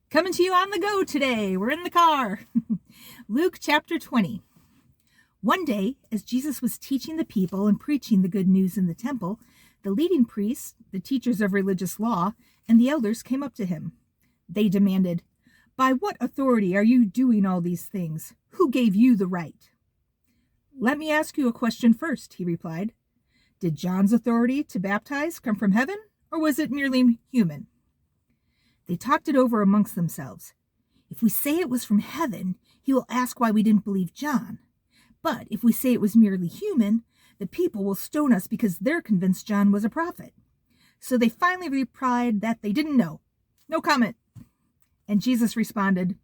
Coming to you on the go today. We're in the car. Luke chapter 20. One day, as Jesus was teaching the people and preaching the good news in the temple, the leading priests, the teachers of religious law, and the elders came up to him. They demanded, "By what authority are you doing all these things? Who gave you the right?" "Let me ask you a question first," he replied. "Did John's authority to baptize come from heaven, or was it merely human?" They talked it over amongst themselves. "If we say it was from heaven, he will ask why we didn't believe John. But if we say it was merely human, the people will stone us because they're convinced John was a prophet." So they finally replied that they didn't know. No comment. And Jesus responded,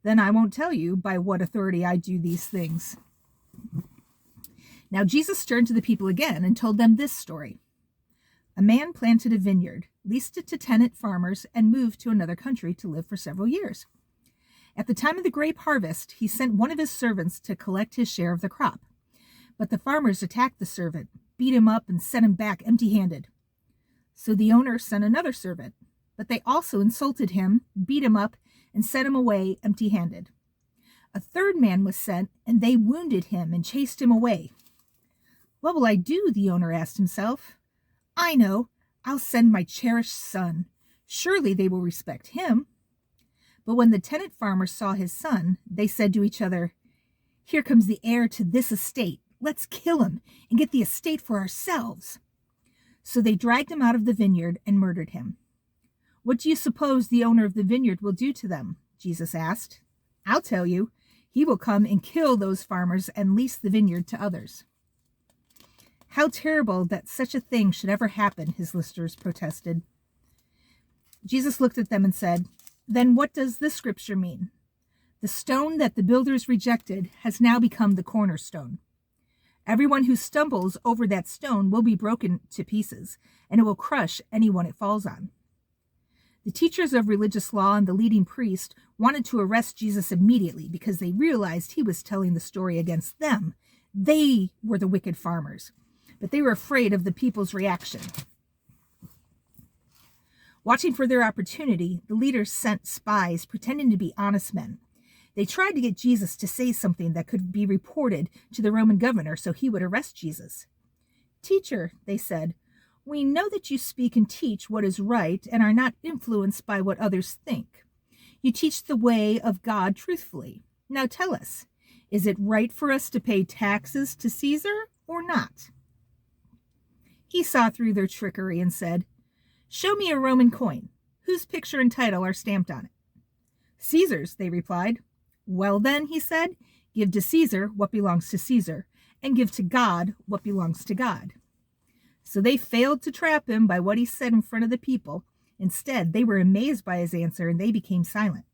"Then I won't tell you by what authority I do these things." Now Jesus turned to the people again and told them this story. A man planted a vineyard, leased it to tenant farmers, and moved to another country to live for several years. At the time of the grape harvest, he sent one of his servants to collect his share of the crop. But the farmers attacked the servant, beat him up, and sent him back empty-handed. So the owner sent another servant, but they also insulted him, beat him up, and sent him away empty-handed. A third man was sent, and they wounded him and chased him away. "What will I do?" the owner asked himself. "I know. I'll send my cherished son. Surely they will respect him." But when the tenant farmers saw his son, they said to each other, "Here comes the heir to this estate. Let's kill him and get the estate for ourselves." So they dragged him out of the vineyard and murdered him. "What do you suppose the owner of the vineyard will do to them?" Jesus asked. "I'll tell you. He will come and kill those farmers and lease the vineyard to others." "How terrible that such a thing should ever happen," his listeners protested. Jesus looked at them and said, "Then what does this scripture mean? The stone that the builders rejected has now become the cornerstone. Everyone who stumbles over that stone will be broken to pieces, and it will crush anyone it falls on." The teachers of religious law and the leading priest wanted to arrest Jesus immediately because they realized he was telling the story against them. They were the wicked farmers, but they were afraid of the people's reaction. Watching for their opportunity, the leaders sent spies pretending to be honest men. They tried to get Jesus to say something that could be reported to the Roman governor so he would arrest Jesus. "Teacher," they said, "we know that you speak and teach what is right and are not influenced by what others think. You teach the way of God truthfully. Now tell us, is it right for us to pay taxes to Caesar or not?" He saw through their trickery and said, "Show me a Roman coin. Whose picture and title are stamped on it?" "Caesar's," they replied. "Well then," he said, "give to Caesar what belongs to Caesar, and give to God what belongs to God." So they failed to trap him by what he said in front of the people. Instead, they were amazed by his answer, and they became silent.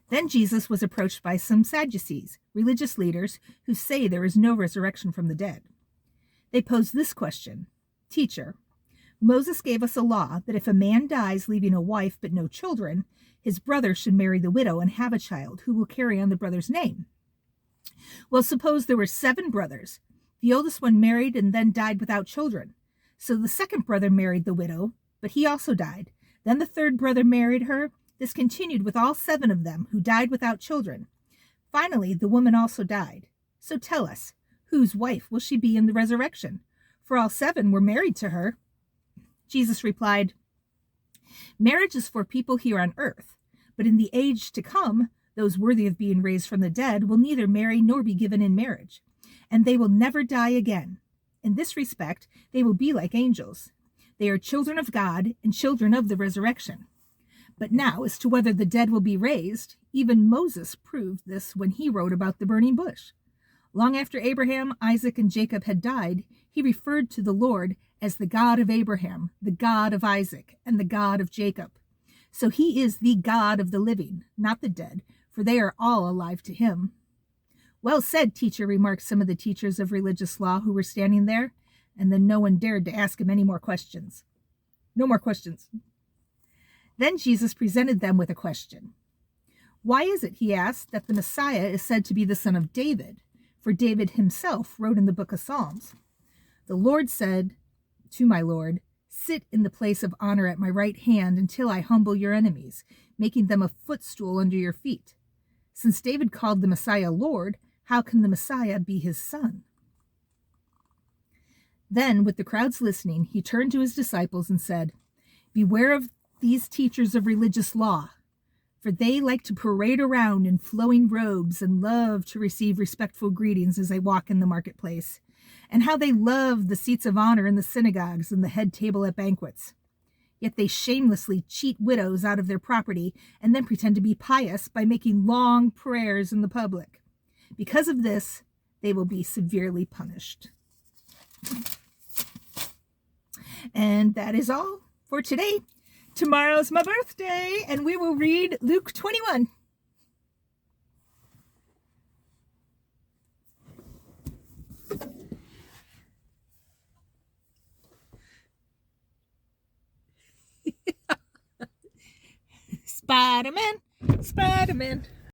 Then Jesus was approached by some Sadducees, religious leaders who say there is no resurrection from the dead. They posed this question: "Teacher, Moses gave us a law that if a man dies leaving a wife but no children, his brother should marry the widow and have a child who will carry on the brother's name. Well, suppose there were 7 brothers. The oldest one married and then died without children. So the second brother married the widow, but he also died. Then the third brother married her. This continued with all 7 of them who died without children. Finally, the woman also died. So tell us, whose wife will she be in the resurrection? For all 7 were married to her." Jesus replied, "Marriage is for people here on earth, but in the age to come, those worthy of being raised from the dead will neither marry nor be given in marriage, and they will never die again. In this respect, they will be like angels. They are children of God and children of the resurrection. But now, as to whether the dead will be raised, even Moses proved this when he wrote about the burning bush. Long after Abraham, Isaac, and Jacob had died, he referred to the Lord as the God of Abraham, the God of Isaac, and the God of Jacob. So he is the God of the living, not the dead, for they are all alive to him." "Well said, teacher," remarked some of the teachers of religious law who were standing there, and then no one dared to ask him any more questions. No more questions. Then Jesus presented them with a question. "Why is it," he asked, "that the Messiah is said to be the son of David? For David himself wrote in the book of Psalms, 'The Lord said to my Lord, Sit in the place of honor at my right hand until I humble your enemies, making them a footstool under your feet. Since David called the Messiah Lord, how can the Messiah be his son?" Then, with the crowds listening, he turned to his disciples and said, "Beware of these teachers of religious law, for they like to parade around in flowing robes and love to receive respectful greetings as they walk in the marketplace, and how they love the seats of honor in the synagogues and the head table at banquets. Yet they shamelessly cheat widows out of their property and then pretend to be pious by making long prayers in the public. Because of this, they will be severely punished." And that is all for today. Tomorrow's my birthday, and we will read Luke 21. Spider-Man, Spider-Man.